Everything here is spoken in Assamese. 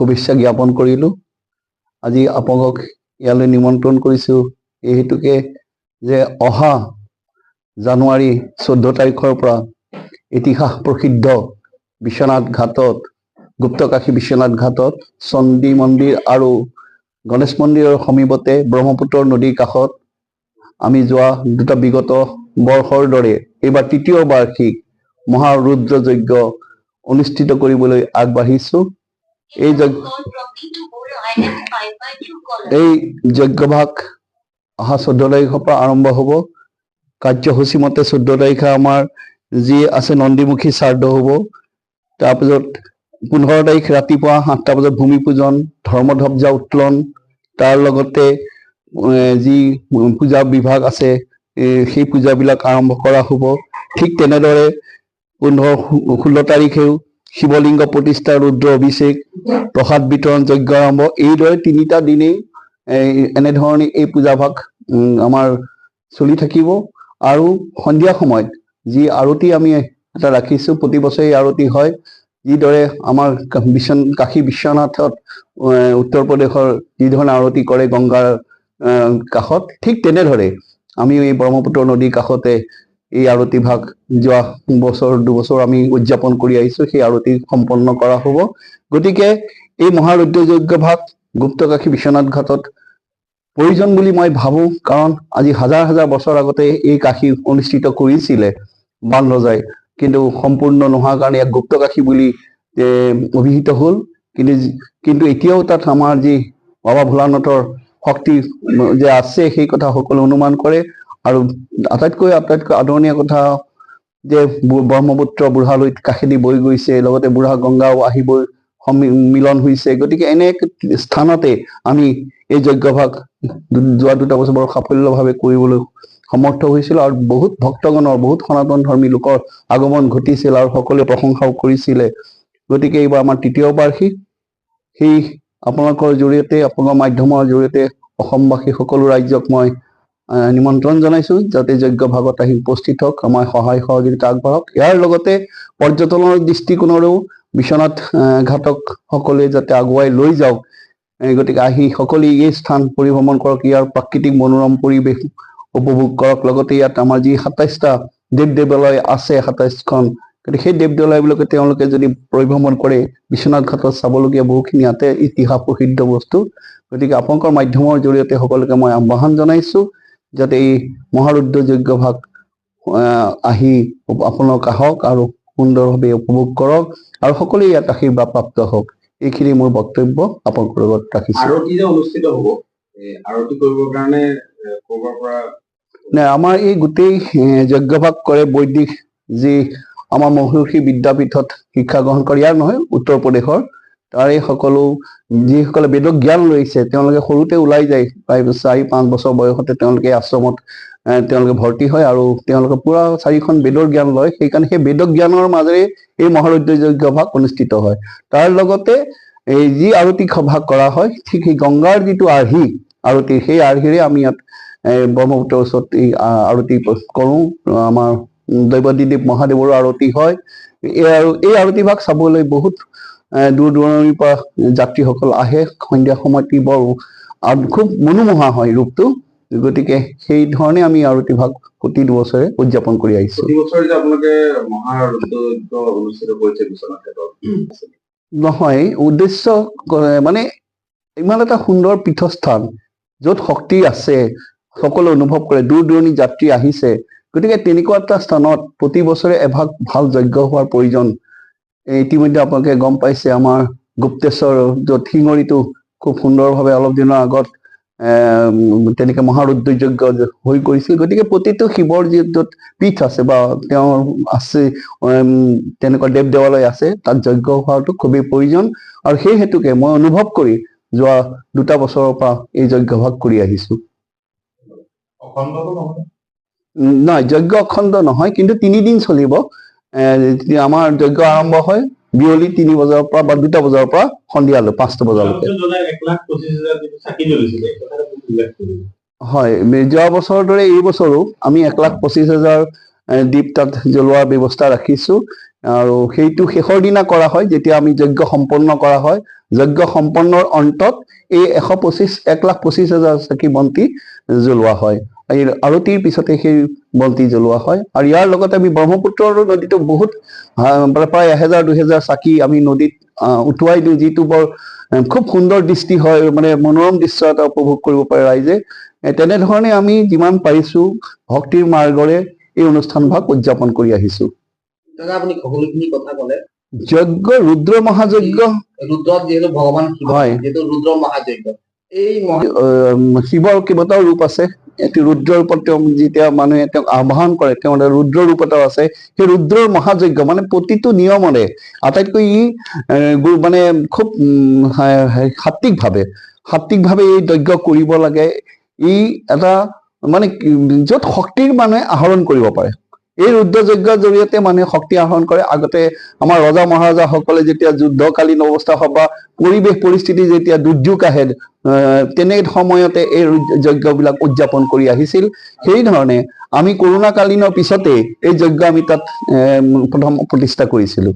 শুভেচ্ছা জ্ঞাপন কৰিলোঁ। আজি আপোনালোকক ইয়ালৈ নিমন্ত্ৰণ কৰিছোঁ এই হেতুকে যে অহা জানুৱাৰী 14 তাৰিখৰ পৰা ইতিহাস প্ৰসিদ্ধ বিশ্বনাথ ঘাটত গুপ্তকাশী বিশ্বনাথ ঘাটত চণ্ডী মন্দিৰ আৰু গণেশ মন্দিৰৰ সমীপতে ব্ৰহ্মপুত্ৰ নদীৰ কাষত আমি যোৱা দুটা বিগত বৰ্ষৰ দৰে এইবাৰ তৃতীয় বাৰ্ষিক মহাৰুদ্ৰ যজ্ঞ অনুষ্ঠিত কৰিবলৈ আগবাঢ়িছোঁ। এই যজ্ঞভাগ অহা 14 তাৰিখৰ পৰা আৰম্ভ হ'ব। কাৰ্যসূচী মতে 14 তাৰিখে আমাৰ যি আছে নন্দীমুখী শ্ৰাদ্ধ হ'ব। তাৰপিছত 15 তাৰিখ ৰাতিপুৱা 8টা বজাত ভূমি পূজন, ধৰ্মধ্বজা উত্তোলন, তাৰ লগতে যি পূজা বিভাগ আছে সেই পূজাবিলাক আৰম্ভ কৰা হ'ব। ঠিক তেনেদৰে 16 তাৰিখেও শিৱলিংগ প্ৰতিষ্ঠা, ৰুদ্ৰ অভিষেক, প্ৰসাদ বিতৰণ, যজ্ঞ আৰম্ভ। এইদৰে 3টা দিনেই এনেধৰণে এই পূজাভাগ আমাৰ চলি থাকিব। আৰু সন্ধিয়া সময়ত যি আৰতি আমি এটা ৰাখিছোঁ, প্ৰতি বছৰে আৰতি হয়। যিদৰে আমাৰ কাশী বিশ্বনাথত উত্তৰ প্ৰদেশৰ যিধৰণে আৰতি কৰে গংগাৰ কাষত, ঠিক তেনেদৰে আমি এই ব্ৰহ্মপুত্ৰ নদীৰ কাষতে এই আৰতি ভাগ যোৱা দুবছৰ আমি উদযাপন কৰি আহিছোঁ। সেই আৰতি সম্পন্ন কৰা হ'ব। গতিকে এই মহাৰুদ্ৰ যজ্ঞ ভাগ গুপ্তকাশী বিশ্বনাথ ঘাটত প্ৰয়োজন বুলি মই ভাবোঁ। কাৰণ আজি হাজাৰ হাজাৰ বছৰ আগতে এই কাশী অনুষ্ঠিত কৰিছিলে বান ৰজাই, কিন্তু সম্পূৰ্ণ নোহোৱাৰ কাৰণে ইয়াক গুপ্তকাশী বুলি অভিহিত হ'ল। কিন্তু এতিয়াও তাত আমাৰ যি বাবা ভোলানাথৰ শক্তি যে আছে সেই কথা সকলো অনুমান কৰে। আৰু আটাইতকৈ আদৰণীয় কথা যে ব্ৰহ্মপুত্ৰ বুঢ়ালৈত কাষেদি বৈ গৈছে, লগতে বুঢ়া গংগাও আহিবই মিলন হৈছে। গতিকে এনে স্থানতে আমি এই যজ্ঞভাগ যোৱা 2 বছৰ বৰ সাফল্যভাৱে কৰিবলৈ সমৰ্থ হৈছিল। আৰু বহুত ভক্তগণৰ, বহুত সনাতন ধৰ্মী লোকৰ আগমন ঘটিছিল আৰু সকলোৱে প্ৰশংসাও কৰিছিলে। গতিকে এইবাৰ আমাৰ তৃতীয় বাৰ্ষিক। সেই আপোনালোকৰ জৰিয়তে, আপোনালোকৰ মাধ্যমৰ জৰিয়তে অসমবাসী সকলো ৰাইজক মই নিমন্ত্ৰণ জনাইছোঁ যাতে যজ্ঞ ভাগত আহি উপস্থিত হওক, আমাৰ সহায় সহযোগিতা আগবঢ়াওক। ইয়াৰ লগতে পৰ্যটনৰ দৃষ্টিকোণৰেও বিশ্বনাথ ঘাটক সকলোৱে যাতে আগুৱাই লৈ যাওক। গতিকে আহি সকলোৱে এই স্থান পৰিভ্ৰমণ কৰক, ইয়াৰ প্ৰাকৃতিক মনোৰম পৰিৱেশ উপভোগ কৰক। লগতে ইয়াত আমাৰ যি 27টা দেৱ দেৱালয় আছে, 27খন, গতিকে সেই দেৱ দেৱালয়বিলাকে তেওঁলোকে যদি পৰিভ্ৰমণ কৰে, বিশ্বনাথ ঘাটত চাবলগীয়া বহুখিনি ইয়াতে ইতিহাস প্ৰসিদ্ধ বস্তু। গতিকে আপোনালোকৰ মাধ্যমৰ জৰিয়তে সকলোকে মই আহ্বান জনাইছোঁ যাতে এই মহাৰুদ্ৰ যজ্ঞ ভাগ আহি আপোনালোক আহক আৰু সুন্দৰভাৱে উপভোগ কৰক আৰু সকলোৱে ইয়াত আশীৰ্বাদ প্ৰাপ্ত হওক। এইখিনি মোৰ বক্তব্য আপোনালোকৰ লগত ৰাখিছোঁ। আৰতি যে অনুষ্ঠিত হ'ব, আৰতি কৰিবৰ কাৰণে ক'ৰবাৰ পৰা নাই, আমাৰ এই গোটেই যজ্ঞভাগ কৰে বৈদিক যি আমাৰ মহৰ্ষি বিদ্যাপীঠত শিক্ষা গ্ৰহণ কৰে, ইয়াৰ নহয় উত্তৰ প্ৰদেশৰ, তাৰে সকলো যিসকলে বেদক জ্ঞান লৈছে তেওঁলোকে সৰুতে ওলাই যায়। প্ৰায় 4-5 বছৰ বয়সতে তেওঁলোকে আশ্ৰমত তেওঁলোকে ভৰ্তি হয় আৰু তেওঁলোকে পুৰা 4খন বেদৰ জ্ঞান লয়। সেইকাৰণে সেই বেদক জ্ঞানৰ মাজেৰে এই মহাৰুদ্ৰ যজ্ঞ ভাগ অনুষ্ঠিত হয়। তাৰ লগতে এই যি আৰতি ভাগ কৰা হয়, ঠিক সেই গংগাৰ যিটো আৰ্হি আৰতি, সেই আৰ্হিৰে আমি ইয়াত ব্ৰহ্মপুত্ৰৰ ওচৰত এই আৰতি কৰোঁ। আমাৰ দৈৱদীদেৱ মহাদেৱৰো আৰতি হয়। এই আৰতি ভাগ চাবলৈ বহুত দূৰ দূৰণিৰ পৰা যাত্ৰীসকল আহে। সন্ধিয়া সময়ত বৰ খুব মনোমোহা হয় ৰূপটো। গতিকে সেই ধৰণে আমি আৰতি ভাগ প্ৰতি দুবছৰে উদযাপন কৰি আহিছোঁ। প্ৰতি বছৰে যে আপোনালোকে মহাৰুদ্ৰ যজ্ঞ অনুষ্ঠিত কৰিছে বিশ্বনাথ ঘাটত, নহয়, উদ্দেশ্য মানে ইমান এটা সুন্দৰ পীঠস্থান য'ত শক্তি আছে, সকলো অনুভৱ কৰে, দূৰ দূৰণি যাত্ৰী আহিছে। গতিকে তেনেকুৱা এটা স্থানত প্ৰতি বছৰে এভাগ ভাল যজ্ঞ হোৱাৰ প্ৰয়োজন। ইতিমধ্যে আপোনালোকে গম পাইছে আমাৰ গুপ্তেশ্বৰ য'ত শিঙৰিটো খুব সুন্দৰভাৱে অলপ দিনৰ আগত তেনেকে মহাৰুদ্ৰ যজ্ঞ হৈ কৰিছিল। গতিকে প্ৰতিটো শিৱৰ য'ত পীঠ আছে বা তেওঁৰ আছে তেনেকুৱা দেৱ দেৱালয় আছে, তাত যজ্ঞ হোৱাটো খুবেই প্ৰয়োজন। আৰু সেই হেতুকে মই অনুভৱ কৰি যোৱা 2 বছৰৰ পৰা এই যজ্ঞ ভাগ কৰি আহিছোঁ। নহয়, যজ্ঞ অখণ্ড নহয়, কিন্তু 3 দিন চলিব। আমাৰ যজ্ঞ আৰম্ভ হয় বিয়লি 3 বজাৰ পৰা বা 2টা বজাৰ পৰা সন্ধিয়ালৈ 5টা বজালৈকে। হয়, যোৱা বছৰৰ দৰে এই বছৰো আমি 1,25,000 দীপ তাত জ্বলোৱাৰ ব্যৱস্থা ৰাখিছোঁ। আৰু সেইটো শেষৰ দিনা কৰা হয় যেতিয়া আমি যজ্ঞ সম্পন্ন কৰা হয়। যজ্ঞ সম্পন্নৰ অন্তত এই 1,25,000 চাকি বন্তি জ্বলোৱা হয়। এই আৰতিৰ পিছতে সেই বন্তি জ্বলোৱা হয়। আৰু ইয়াৰ লগতে আমি ব্ৰহ্মপুত্ৰ নদীতো বহুত প্ৰায় 1,000-2,000 চাকি আমি নদীত উটুৱাই দিওঁ, যিটো বৰ খুব সুন্দৰ দৃষ্টি হয়, মানে মনোৰম দৃশ্য এটা উপভোগ কৰিব পাৰে ৰাইজে। তেনেধৰণে আমি যিমান পাৰিছো ভক্তিৰ মাৰ্গৰে এই অনুষ্ঠানভাগ উদযাপন কৰি আহিছো। দাদা আপুনি সকলোখিনি কথা ক'লে। যজ্ঞ ৰুদ্ৰ মহাযজ্ঞ, ৰুদ্ৰত যিহেতু ভগৱান শিৱ, হয়, যিহেতু ৰুদ্ৰ মহাযজ্ঞ, এই শিৱৰ কেইবাটাও ৰূপ আছে। এটি ৰুদ্ৰ ৰূপত তেওঁ যেতিয়া মানুহে তেওঁক আহ্বান কৰে, তেওঁ ৰুদ্ৰ ৰূপ এটাও আছে। সেই ৰুদ্ৰৰ মহাযজ্ঞ মানে প্ৰতিটো নিয়মৰে আটাইতকৈ ই মানে খুব সাত্বিকভাৱে এই যজ্ঞ কৰিব লাগে। ই এটা মানে য'ত শক্তিৰ মানুহে আহৰণ কৰিব পাৰে। এই ৰুদ্ৰ যজ্ঞৰ জৰিয়তে মানুহে শক্তি আহৰণ কৰে। আগতে আমাৰ ৰজা মহাৰজাসকলে যেতিয়া যুদ্ধকালীন অৱস্থা হওক বা পৰিৱেশ পৰিস্থিতি যেতিয়া দুৰ্যোগ আহে, তেনে সময়তে এই যজ্ঞবিলাক উদযাপন কৰি আহিছিল। সেইধৰণে আমি কৰোণাকালীনৰ পিছতে এই যজ্ঞ আমি তাত প্ৰথম প্ৰতিষ্ঠা কৰিছিলো।